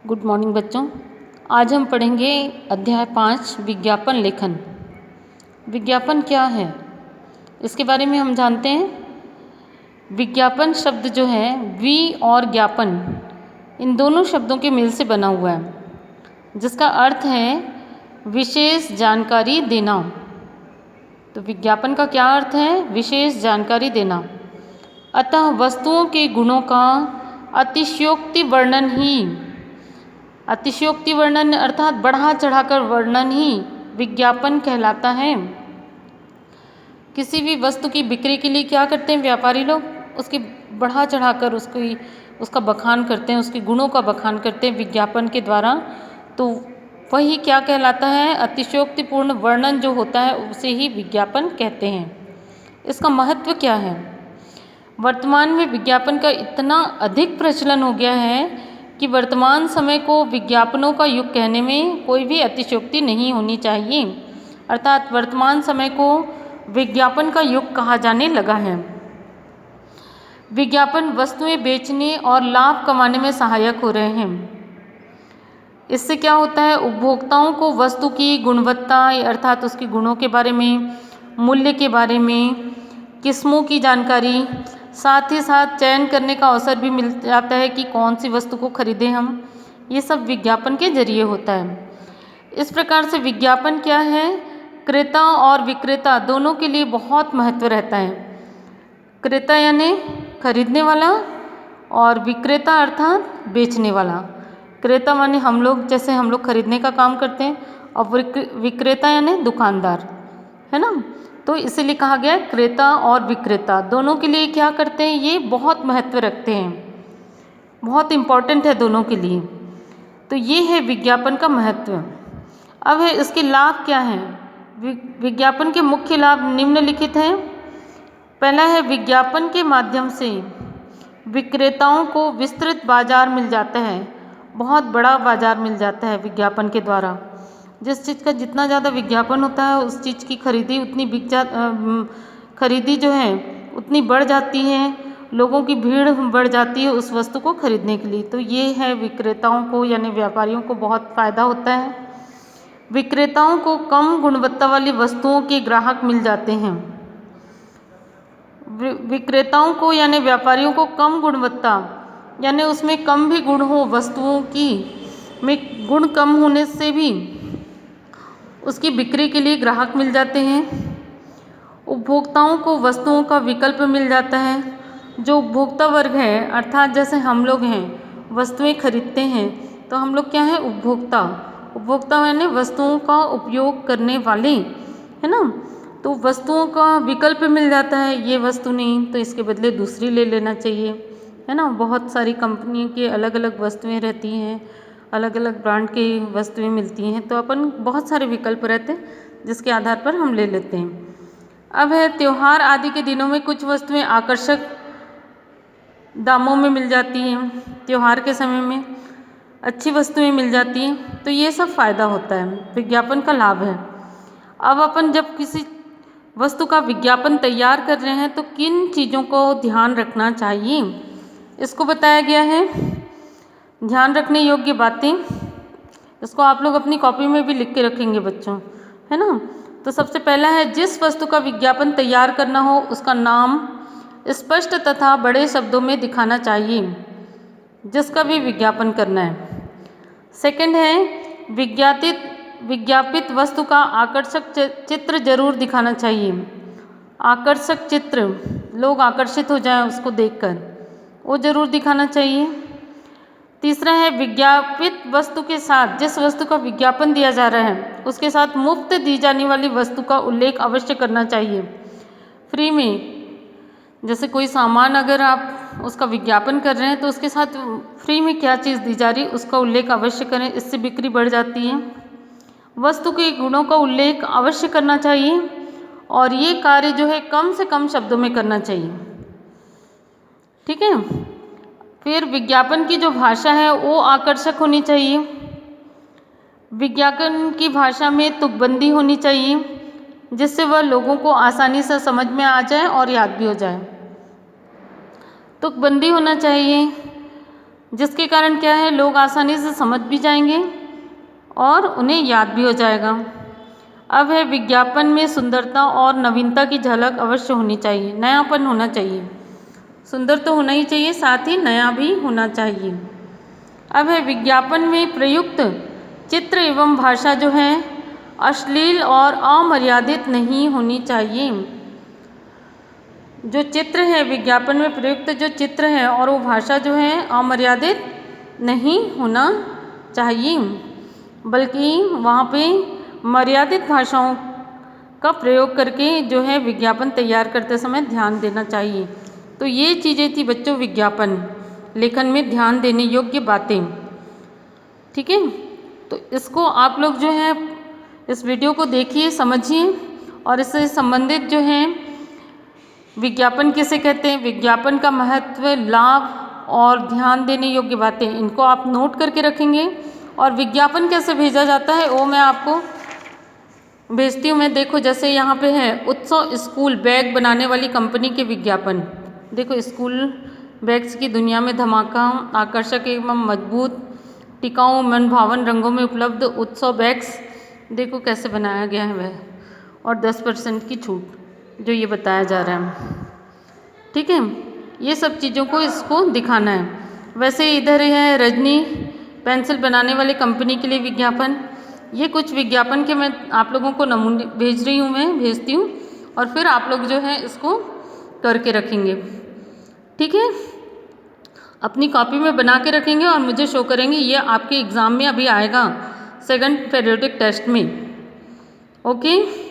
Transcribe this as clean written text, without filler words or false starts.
Good morning बच्चों। आज हम पढ़ेंगे अध्याय 5 विज्ञापन लेखन। विज्ञापन क्या है इसके बारे में हम जानते हैं। विज्ञापन शब्द जो है वि और ज्ञापन इन दोनों शब्दों के मेल से बना हुआ है, जिसका अर्थ है विशेष जानकारी देना। तो विज्ञापन का क्या अर्थ है? विशेष जानकारी देना। अतः वस्तुओं के गुणों का अतिशयोक्ति वर्णन अर्थात बढ़ा चढ़ाकर वर्णन ही विज्ञापन कहलाता है। किसी भी वस्तु की बिक्री के लिए क्या करते हैं व्यापारी लोग? उसकी बढ़ा चढ़ाकर उसका बखान करते हैं, उसके गुणों का बखान करते हैं विज्ञापन के द्वारा। तो वही क्या कहलाता है? अतिशयोक्तिपूर्ण वर्णन जो होता है उसे ही विज्ञापन कहते हैं। इसका महत्व क्या है? वर्तमान में विज्ञापन का इतना अधिक प्रचलन हो गया है कि वर्तमान समय को विज्ञापनों का युग कहने में कोई भी अतिशयोक्ति नहीं होनी चाहिए। अर्थात वर्तमान समय को विज्ञापन का युग कहा जाने लगा है। विज्ञापन वस्तुएं बेचने और लाभ कमाने में सहायक हो रहे हैं। इससे क्या होता है? उपभोक्ताओं को वस्तु की गुणवत्ता अर्थात उसके गुणों के बारे में, मूल्य के बारे में, किस्मों की जानकारी, साथ ही साथ चयन करने का अवसर भी मिल जाता है कि कौन सी वस्तु को खरीदें हम। ये सब विज्ञापन के जरिए होता है। इस प्रकार से विज्ञापन क्या है? क्रेता और विक्रेता दोनों के लिए बहुत महत्व रहता है। क्रेता यानी खरीदने वाला और विक्रेता अर्थात बेचने वाला। क्रेता माने हम लोग खरीदने का काम करते हैं और विक्रेता यानी दुकानदार, है ना। तो इसीलिए कहा गया क्रेता और विक्रेता दोनों के लिए क्या करते हैं? ये बहुत महत्व रखते हैं, बहुत इम्पॉर्टेंट है दोनों के लिए। तो ये है विज्ञापन का महत्व। अब है इसके लाभ क्या हैं? विज्ञापन के मुख्य लाभ निम्नलिखित हैं। पहला है विज्ञापन के माध्यम से विक्रेताओं को विस्तृत बाजार मिल जाता है। बहुत बड़ा बाजार मिल जाता है विज्ञापन के द्वारा। जिस चीज़ का जितना ज़्यादा विज्ञापन होता है उस चीज़ की खरीदी जो है उतनी बढ़ जाती है, लोगों की भीड़ बढ़ जाती है उस वस्तु को खरीदने के लिए। तो ये है विक्रेताओं को यानी व्यापारियों को बहुत फ़ायदा होता है। विक्रेताओं को कम गुणवत्ता वाली वस्तुओं के ग्राहक मिल जाते हैं। विक्रेताओं को यानी व्यापारियों को कम गुणवत्ता यानी उसमें कम भी गुण हो, वस्तुओं की में गुण कम होने से भी उसकी बिक्री के लिए ग्राहक मिल जाते हैं। उपभोक्ताओं को वस्तुओं का विकल्प मिल जाता है। जो उपभोक्ता वर्ग है अर्थात जैसे हम लोग हैं, वस्तुएं खरीदते हैं तो हम लोग क्या है? उपभोक्ता यानी वस्तुओं का उपयोग करने वाले, है ना। तो वस्तुओं का विकल्प मिल जाता है, ये वस्तु नहीं तो इसके बदले दूसरी ले लेना चाहिए, है ना। बहुत सारी कंपनी की अलग अलग वस्तुएं रहती हैं, अलग अलग ब्रांड की वस्तुएं मिलती हैं, तो अपन बहुत सारे विकल्प रहते हैं जिसके आधार पर हम ले लेते हैं। अब है त्यौहार आदि के दिनों में कुछ वस्तुएं आकर्षक दामों में मिल जाती हैं। त्यौहार के समय में अच्छी वस्तुएं मिल जाती हैं, तो ये सब फ़ायदा होता है, विज्ञापन का लाभ है। अब अपन जब किसी वस्तु का विज्ञापन तैयार कर रहे हैं तो किन चीज़ों को ध्यान रखना चाहिए इसको बताया गया है। ध्यान रखने योग्य बातें, इसको आप लोग अपनी कॉपी में भी लिख के रखेंगे बच्चों, है ना। तो सबसे पहला है जिस वस्तु का विज्ञापन तैयार करना हो उसका नाम स्पष्ट तथा बड़े शब्दों में दिखाना चाहिए जिसका भी विज्ञापन करना है। सेकंड है विज्ञापित वस्तु का आकर्षक चित्र जरूर दिखाना चाहिए। आकर्षक चित्र, लोग आकर्षित हो जाएं उसको देखकर, वो जरूर दिखाना चाहिए। तीसरा है विज्ञापित वस्तु के साथ जिस वस्तु का विज्ञापन दिया जा रहा है उसके साथ मुफ्त दी जाने वाली वस्तु का उल्लेख अवश्य करना चाहिए। फ्री में जैसे कोई सामान अगर आप उसका विज्ञापन कर रहे हैं तो उसके साथ फ्री में क्या चीज़ दी जा रही उसका उल्लेख अवश्य करें, इससे बिक्री बढ़ जाती है। वस्तु के गुणों का उल्लेख अवश्य करना चाहिए और ये कार्य जो है कम से कम शब्दों में करना चाहिए, ठीक है। फिर विज्ञापन की जो भाषा है वो आकर्षक होनी चाहिए। विज्ञापन की भाषा में तुकबंदी होनी चाहिए जिससे वह लोगों को आसानी से समझ में आ जाए और याद भी हो जाए। तुकबंदी होना चाहिए जिसके कारण क्या है, लोग आसानी से समझ भी जाएंगे और उन्हें याद भी हो जाएगा। अब है विज्ञापन में सुंदरता और नवीनता की झलक अवश्य होनी चाहिए, नयापन होना चाहिए। सुंदर तो होना ही चाहिए, साथ ही नया भी होना चाहिए। अब है विज्ञापन में प्रयुक्त चित्र एवं भाषा जो है अश्लील और अमर्यादित नहीं होनी चाहिए। जो चित्र है, विज्ञापन में प्रयुक्त जो चित्र है और वो भाषा जो है अमर्यादित नहीं होना चाहिए, बल्कि वहाँ पे मर्यादित भाषाओं का प्रयोग करके जो है विज्ञापन तैयार करते समय ध्यान देना चाहिए। तो ये चीज़ें थी बच्चों विज्ञापन लेखन में ध्यान देने योग्य बातें। ठीक है, तो इसको आप लोग जो है इस वीडियो को देखिए, समझिए और इससे संबंधित जो है विज्ञापन किसे कहते हैं, विज्ञापन का महत्व, लाभ और ध्यान देने योग्य बातें, इनको आप नोट करके रखेंगे। और विज्ञापन कैसे भेजा जाता है वो मैं आपको भेजती हूँ। मैं देखो जैसे यहाँ पे है उत्सव स्कूल बैग बनाने वाली कंपनी के विज्ञापन। देखो स्कूल बैग्स की दुनिया में धमाका, आकर्षक एवं मजबूत, टिकाऊ, मनभावन रंगों में उपलब्ध उत्सव बैग्स देखो कैसे बनाया गया है वह, और 10% की छूट जो ये बताया जा रहा है। ठीक है, ये सब चीज़ों को इसको दिखाना है। वैसे इधर है रजनी पेंसिल बनाने वाली कंपनी के लिए विज्ञापन। ये कुछ विज्ञापन के मैं आप लोगों को नमूने भेज रही हूँ, मैं भेजती हूँ और फिर आप लोग जो है इसको करके रखेंगे। ठीक है, अपनी कॉपी में बना के रखेंगे और मुझे शो करेंगे। ये आपके एग्ज़ाम में अभी आएगा, सेकंड पीरियोडिक टेस्ट में। ओके।